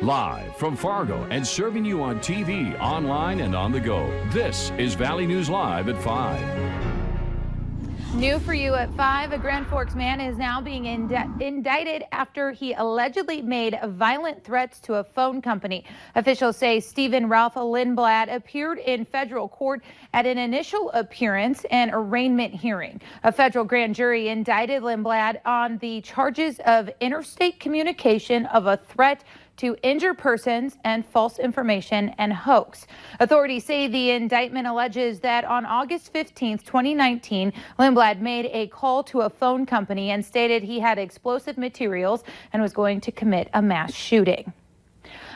Live from Fargo and serving you on TV, online, and on the go. This is Valley News Live at 5. New for you at 5, a Grand Forks man is now being indicted after he allegedly made violent threats to a phone company. Officials say Stephen Ralph Lindblad appeared in federal court at an initial appearance and arraignment hearing. A federal grand jury indicted Lindblad on the charges of interstate communication of a threat to injure persons and false information and hoax. Authorities say the indictment alleges that on August 15, 2019, Lindblad made a call to a phone company and stated he had explosive materials and was going to commit a mass shooting.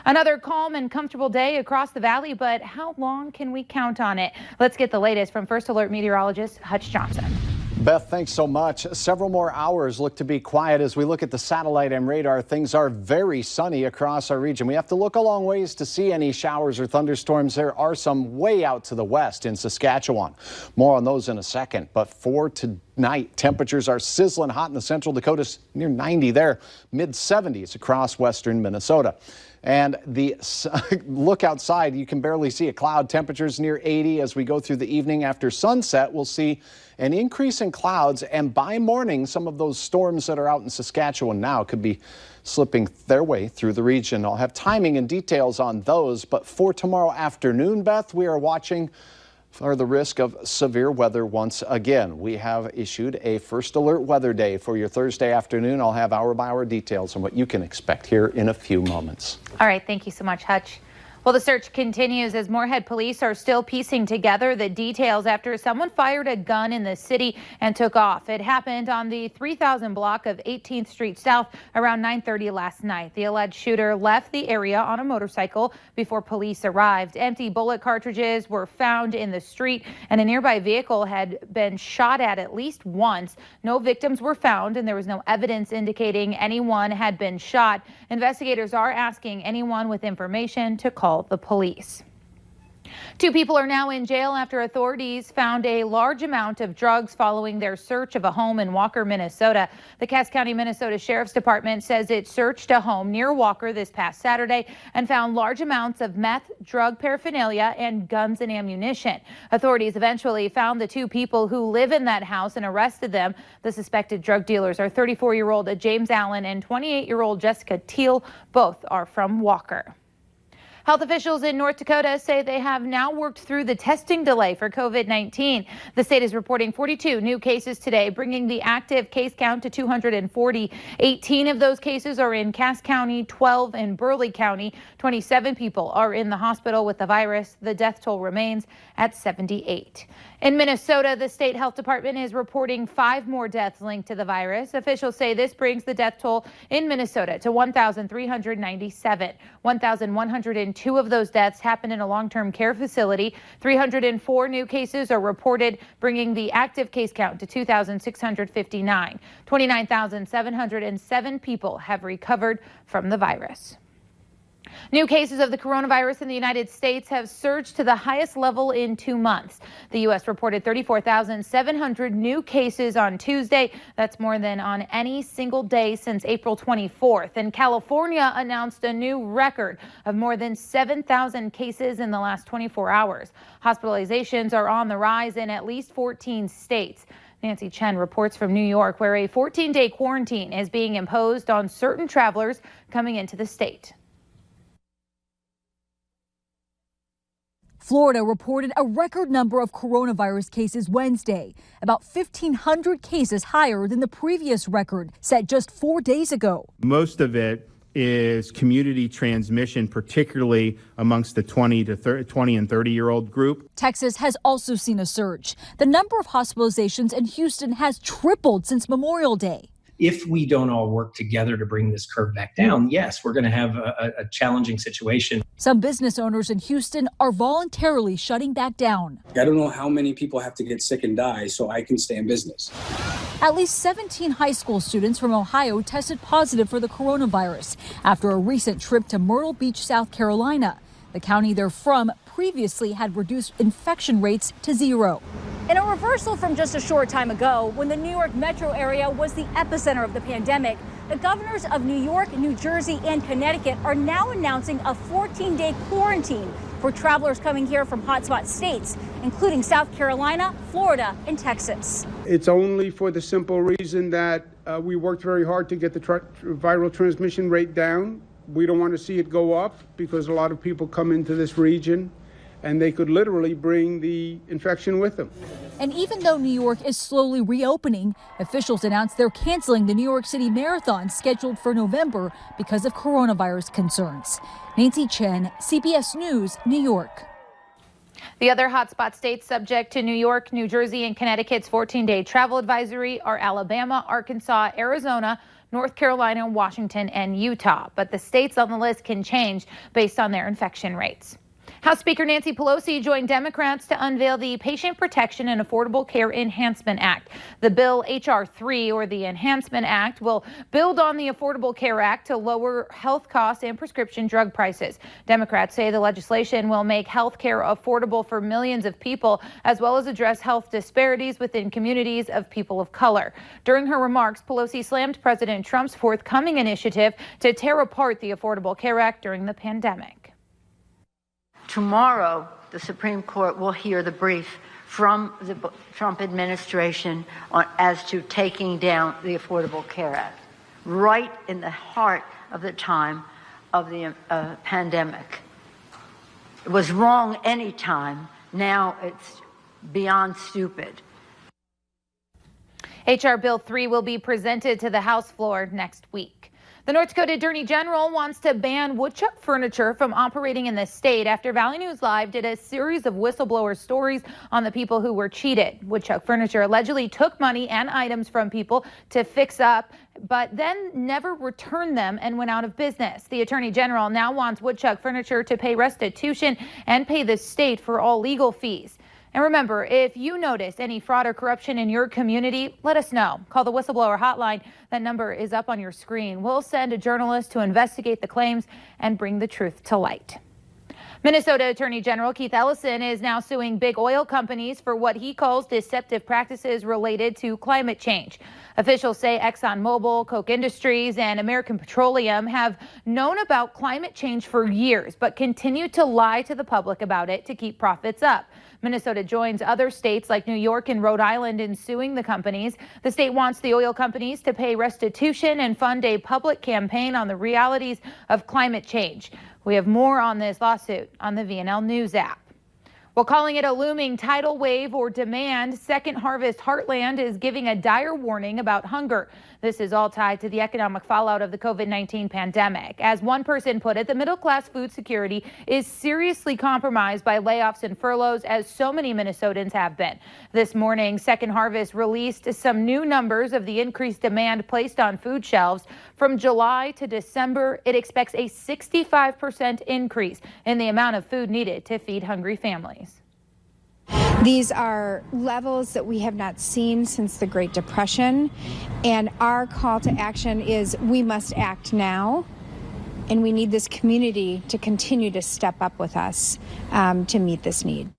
Another calm and comfortable day across the valley, but how long can we count on it? Let's get the latest from First Alert meteorologist Hutch Johnson. Beth, thanks so much. Several more hours look to be quiet as we look at the satellite and radar. Things are very sunny across our region. We have to look a long ways to see any showers or thunderstorms. There are some way out to the west in Saskatchewan. More on those in a second. But for tonight, temperatures are sizzling hot in the central Dakotas, near 90 there, mid-70s across western Minnesota. And the look outside, you can barely see a cloud. Temperatures near 80 as we go through the evening. After sunset, we'll see an increase in clouds. And by morning, some of those storms that are out in Saskatchewan now could be slipping their way through the region. I'll have timing and details on those. But for tomorrow afternoon, Beth, we are watching for the risk of severe weather once again. We have issued a first alert weather day for your Thursday afternoon. I'll have hour-by-hour details on what you can expect here in a few moments. All right, thank you so much, Hutch. Well, the search continues as Moorhead police are still piecing together the details after someone fired a gun in the city and took off. It happened on the 3000 block of 18th Street South around 9:30 last night. The alleged shooter left the area on a motorcycle before police arrived. Empty bullet cartridges were found in the street, and a nearby vehicle had been shot at least once. No victims were found, and there was no evidence indicating anyone had been shot. Investigators are asking anyone with information to call the police. 2 people are now in jail after authorities found a large amount of drugs following their search of a home in Walker, Minnesota. The Cass County, Minnesota Sheriff's Department says it searched a home near Walker this past Saturday and found large amounts of meth, drug paraphernalia, and guns and ammunition. Authorities eventually found the 2 people who live in that house and arrested them. The suspected drug dealers are 34-year-old James Allen and 28-year-old Jessica Teal. Both are from Walker. Health officials in North Dakota say they have now worked through the testing delay for COVID-19. The state is reporting 42 new cases today, bringing the active case count to 240. 18 of those cases are in Cass County, 12 in Burleigh County. 27 people are in the hospital with the virus. The death toll remains at 78. In Minnesota, the state health department is reporting 5 more deaths linked to the virus. Officials say this brings the death toll in Minnesota to 1,397. 1,102 of those deaths happened in a long-term care facility. 304 new cases are reported, bringing the active case count to 2,659. 29,707 people have recovered from the virus. New cases of the coronavirus in the United States have surged to the highest level in 2 months. The U.S. reported 34,700 new cases on Tuesday. That's more than on any single day since April 24th. And California announced a new record of more than 7,000 cases in the last 24 hours. Hospitalizations are on the rise in at least 14 states. Nancy Chen reports from New York, where a 14-day quarantine is being imposed on certain travelers coming into the state. Florida reported a record number of coronavirus cases Wednesday, about 1,500 cases higher than the previous record set just 4 days ago. Most of it is community transmission, particularly amongst the 20 and 30-year-old group. Texas has also seen a surge. The number of hospitalizations in Houston has tripled since Memorial Day. If we don't all work together to bring this curve back down, yes, we're going to have a challenging situation. Some business owners in Houston are voluntarily shutting back down. I don't know how many people have to get sick and die so I can stay in business. At least 17 high school students from Ohio tested positive for the coronavirus after a recent trip to Myrtle Beach, South Carolina. The county they're from previously had reduced infection rates to 0. In a reversal from just a short time ago, when the New York metro area was the epicenter of the pandemic, The governors of New York, New Jersey, and Connecticut are now announcing a 14-day quarantine for travelers coming here from hotspot states, including South Carolina, Florida, and Texas. It's only for the simple reason that we worked very hard to get the viral transmission rate down. We don't want to see it go up because a lot of people come into this region and they could literally bring the infection with them. And even though New York is slowly reopening, officials announced they're canceling the New York City Marathon scheduled for November because of coronavirus concerns. Nancy Chen, CBS News, New York. The other hotspot states subject to New York, New Jersey, and Connecticut's 14-day travel advisory are Alabama, Arkansas, Arizona, North Carolina, Washington, and Utah. But the states on the list can change based on their infection rates. House Speaker Nancy Pelosi joined Democrats to unveil the Patient Protection and Affordable Care Enhancement Act. The bill, H.R. 3, or the Enhancement Act, will build on the Affordable Care Act to lower health costs and prescription drug prices. Democrats say the legislation will make health care affordable for millions of people, as well as address health disparities within communities of people of color. During her remarks, Pelosi slammed President Trump's forthcoming initiative to tear apart the Affordable Care Act during the pandemic. Tomorrow, the Supreme Court will hear the brief from the Trump administration as to taking down the Affordable Care Act, right in the heart of the time of the pandemic. It was wrong any time. Now it's beyond stupid. H.R. Bill 3 will be presented to the House floor next week. The North Dakota Attorney General wants to ban woodchuck furniture from operating in the state after Valley News Live did a series of whistleblower stories on the people who were cheated. Woodchuck furniture allegedly took money and items from people to fix up, but then never returned them and went out of business. The Attorney General now wants woodchuck furniture to pay restitution and pay the state for all legal fees. And remember, if you notice any fraud or corruption in your community, let us know. Call the whistleblower hotline. That number is up on your screen. We'll send a journalist to investigate the claims and bring the truth to light. Minnesota Attorney General Keith Ellison is now suing big oil companies for what he calls deceptive practices related to climate change. Officials say ExxonMobil, Koch Industries, and American Petroleum have known about climate change for years, but continue to lie to the public about it to keep profits up. Minnesota joins other states like New York and Rhode Island in suing the companies. The state wants the oil companies to pay restitution and fund a public campaign on the realities of climate change. We have more on this lawsuit on the VNL News app. Well, calling it a looming tidal wave or demand, Second Harvest Heartland is giving a dire warning about hunger. This is all tied to the economic fallout of the COVID-19 pandemic. As one person put it, the middle-class food security is seriously compromised by layoffs and furloughs, as so many Minnesotans have been. This morning, Second Harvest released some new numbers of the increased demand placed on food shelves. From July to December, it expects a 65% increase in the amount of food needed to feed hungry families. These are levels that we have not seen since the Great Depression, and our call to action is we must act now, and we need this community to continue to step up with us to meet this need.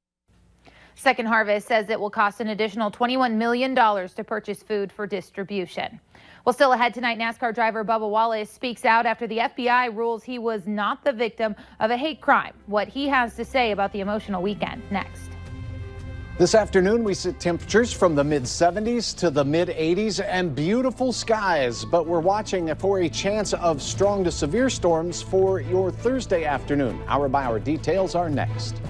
Second Harvest says it will cost an additional $21 million to purchase food for distribution. Well, still ahead tonight, NASCAR driver Bubba Wallace speaks out after the FBI rules he was not the victim of a hate crime. What he has to say about the emotional weekend next. This afternoon, we see temperatures from the mid-70s to the mid-80s and beautiful skies, but we're watching for a chance of strong to severe storms for your Thursday afternoon. Hour by hour details are next.